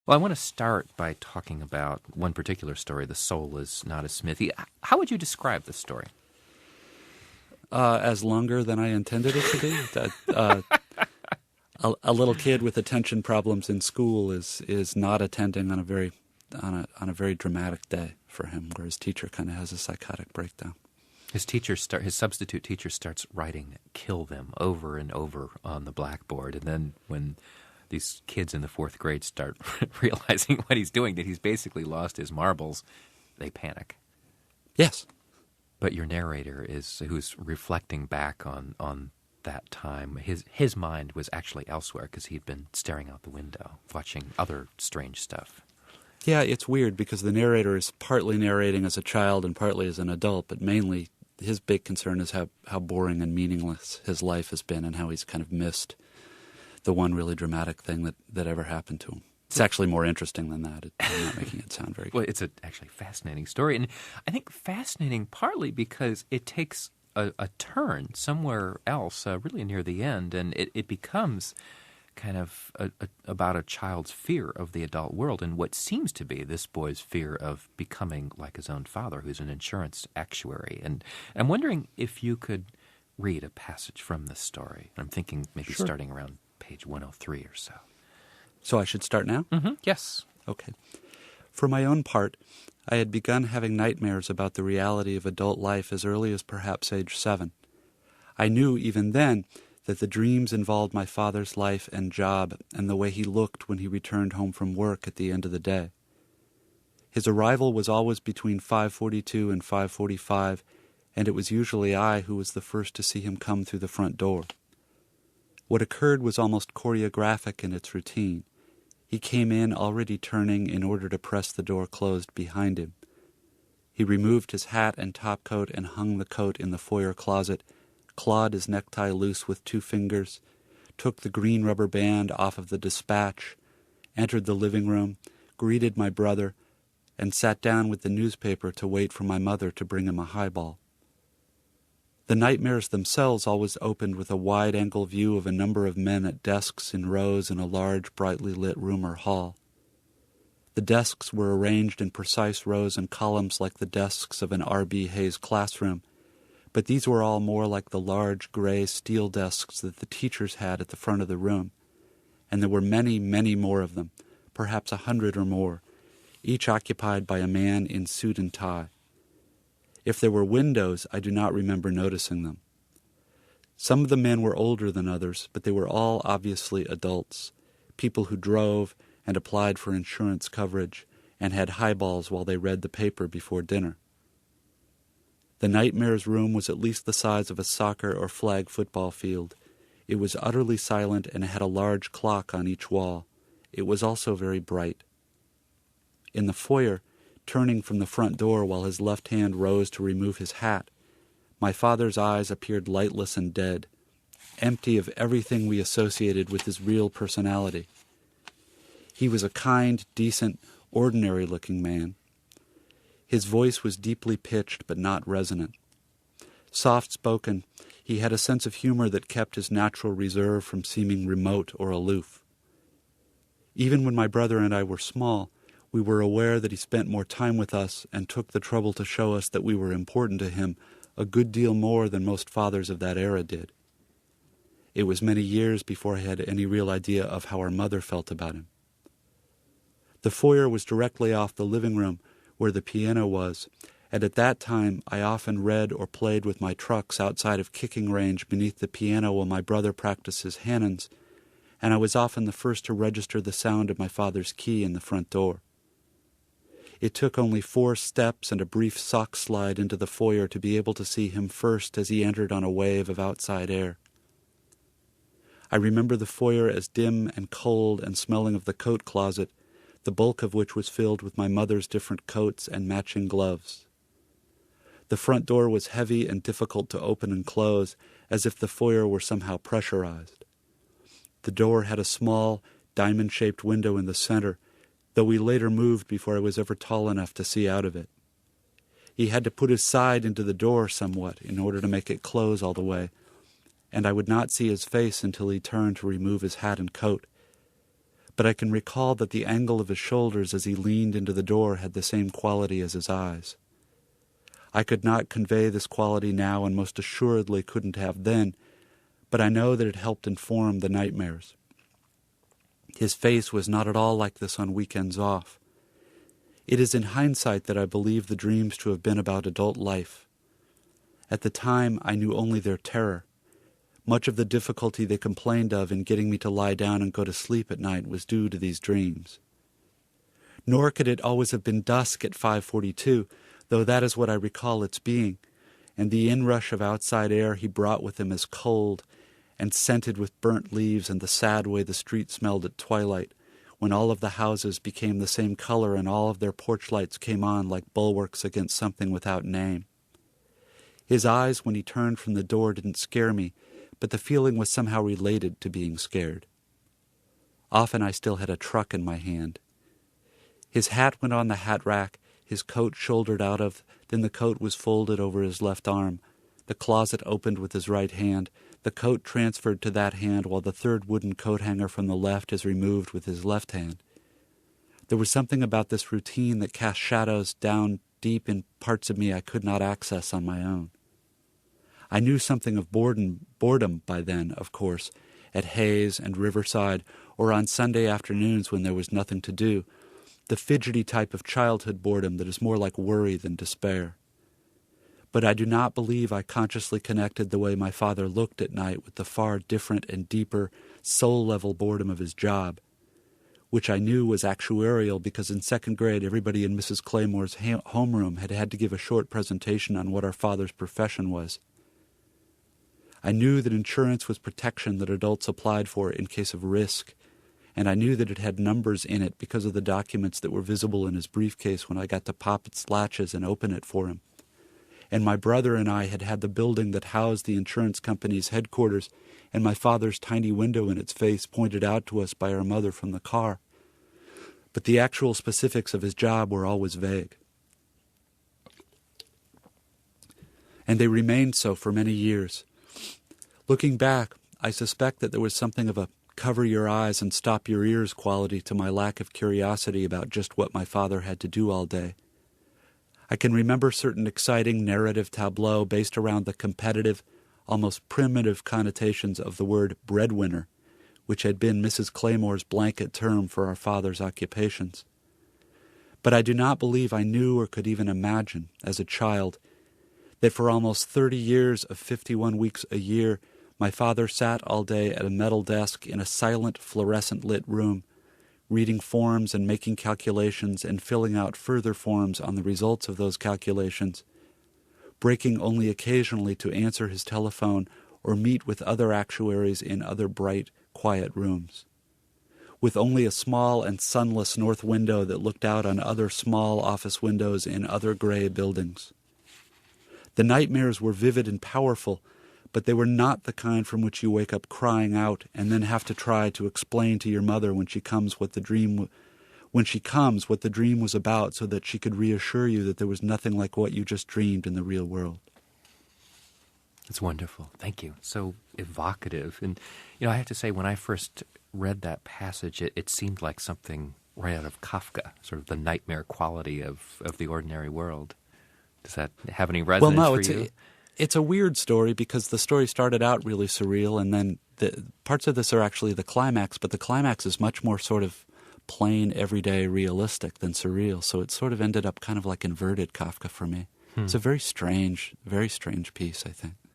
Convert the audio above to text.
Well, I want to start by talking about one particular story, The Soul is Not a Smithy. How would you describe this story? As longer than I intended it to be. A little kid with attention problems in school is not attending on a very dramatic day for him, where his teacher kind of has a psychotic breakdown. His substitute teacher starts writing "kill them" over and over on the blackboard, and then when these kids in the fourth grade start realizing what he's doing, that he's basically lost his marbles, they panic. Yes. But your narrator who's reflecting back on that time. His mind was actually elsewhere because he'd been staring out the window, watching other strange stuff. Yeah, it's weird because the narrator is partly narrating as a child and partly as an adult, but mainly his big concern is how boring and meaningless his life has been and how he's kind of missed the one really dramatic thing that ever happened to him. It's actually more interesting than that. I'm not making it sound very good. Well, it's actually fascinating story, and I think fascinating partly because it takes a turn somewhere else, really near the end, and it becomes kind of about a child's fear of the adult world and what seems to be this boy's fear of becoming like his own father, who's an insurance actuary. And I'm wondering if you could read a passage from this story. I'm thinking maybe Sure. starting around page 103 or so. So I should start now? Mm-hmm. Yes. Okay. For my own part, I had begun having nightmares about the reality of adult life as early as perhaps age 7. I knew even then that the dreams involved my father's life and job and the way he looked when he returned home from work at the end of the day. His arrival was always between 5:42 and 5:45, and it was usually I who was the first to see him come through the front door. What occurred was almost choreographic in its routine. He came in already turning in order to press the door closed behind him. He removed his hat and topcoat and hung the coat in the foyer closet, clawed his necktie loose with 2 fingers, took the green rubber band off of the dispatch, entered the living room, greeted my brother, and sat down with the newspaper to wait for my mother to bring him a highball. The nightmares themselves always opened with a wide-angle view of a number of men at desks in rows in a large, brightly lit room or hall. The desks were arranged in precise rows and columns like the desks of an R.B. Hayes classroom, but these were all more like the large, gray steel desks that the teachers had at the front of the room, and there were many, many more of them, perhaps 100 or more, each occupied by a man in suit and tie. If there were windows, I do not remember noticing them. Some of the men were older than others, but they were all obviously adults, people who drove and applied for insurance coverage and had highballs while they read the paper before dinner. The nightmare's room was at least the size of a soccer or flag football field. It was utterly silent and had a large clock on each wall. It was also very bright. In the foyer, turning from the front door while his left hand rose to remove his hat, my father's eyes appeared lightless and dead, empty of everything we associated with his real personality. He was a kind, decent, ordinary-looking man. His voice was deeply pitched but not resonant. Soft-spoken, he had a sense of humor that kept his natural reserve from seeming remote or aloof. Even when my brother and I were small, we were aware that he spent more time with us and took the trouble to show us that we were important to him a good deal more than most fathers of that era did. It was many years before I had any real idea of how our mother felt about him. The foyer was directly off the living room, where the piano was, and at that time I often read or played with my trucks outside of kicking range beneath the piano while my brother practiced his Hannons, and I was often the first to register the sound of my father's key in the front door. It took only 4 steps and a brief sock slide into the foyer to be able to see him first as he entered on a wave of outside air. I remember the foyer as dim and cold and smelling of the coat closet, the bulk of which was filled with my mother's different coats and matching gloves. The front door was heavy and difficult to open and close, as if the foyer were somehow pressurized. The door had a small, diamond-shaped window in the center, though we later moved before I was ever tall enough to see out of it. He had to put his side into the door somewhat in order to make it close all the way, and I would not see his face until he turned to remove his hat and coat. but I can recall that the angle of his shoulders as he leaned into the door had the same quality as his eyes. I could not convey this quality now, and most assuredly couldn't have then, but I know that it helped inform the nightmares. His face was not at all like this on weekends off. It is in hindsight that I believe the dreams to have been about adult life. At the time, I knew only their terror. Much of the difficulty they complained of in getting me to lie down and go to sleep at night was due to these dreams. Nor could it always have been dusk at 5:42, though that is what I recall its being, and the inrush of outside air he brought with him as cold and scented with burnt leaves and the sad way the street smelled at twilight, when all of the houses became the same color and all of their porch lights came on like bulwarks against something without name. His eyes, when he turned from the door, didn't scare me, but the feeling was somehow related to being scared. Often I still had a truck in my hand. His hat went on the hat rack, his coat shouldered out of, then the coat was folded over his left arm. The closet opened with his right hand, the coat transferred to that hand while the third wooden coat hanger from the left is removed with his left hand. There was something about this routine that cast shadows down deep in parts of me I could not access on my own. I knew something of boredom by then, of course, at Hayes and Riverside, or on Sunday afternoons when there was nothing to do, the fidgety type of childhood boredom that is more like worry than despair. But I do not believe I consciously connected the way my father looked at night with the far different and deeper soul-level boredom of his job, which I knew was actuarial because in second grade everybody in Mrs. Claymore's homeroom had had to give a short presentation on what our father's profession was. I knew that insurance was protection that adults applied for in case of risk, and I knew that it had numbers in it because of the documents that were visible in his briefcase when I got to pop its latches and open it for him. And my brother and I had had the building that housed the insurance company's headquarters and my father's tiny window in its face pointed out to us by our mother from the car. But the actual specifics of his job were always vague. And they remained so for many years. Looking back, I suspect that there was something of a cover your eyes and stop your ears quality to my lack of curiosity about just what my father had to do all day. I can remember certain exciting narrative tableaux based around the competitive, almost primitive connotations of the word breadwinner, which had been Mrs. Claymore's blanket term for our father's occupations. But I do not believe I knew or could even imagine, as a child, that for almost 30 years of 51 weeks a year, my father sat all day at a metal desk in a silent, fluorescent-lit room, reading forms and making calculations and filling out further forms on the results of those calculations, breaking only occasionally to answer his telephone or meet with other actuaries in other bright, quiet rooms, with only a small and sunless north window that looked out on other small office windows in other gray buildings. The nightmares were vivid and powerful, but they were not the kind from which you wake up crying out and then have to try to explain to your mother when she comes what the dream was about so that she could reassure you that there was nothing like what you just dreamed in the real world. It's wonderful. Thank you. So evocative. And, I have to say, when I first read that passage, it seemed like something right out of Kafka, sort of the nightmare quality of the ordinary world. Does that have any resonance for you? It's a weird story because the story started out really surreal, and then the parts of this are actually the climax, but the climax is much more sort of plain, everyday, realistic than surreal, so it sort of ended up kind of like inverted Kafka for me. It's a very strange piece, I think.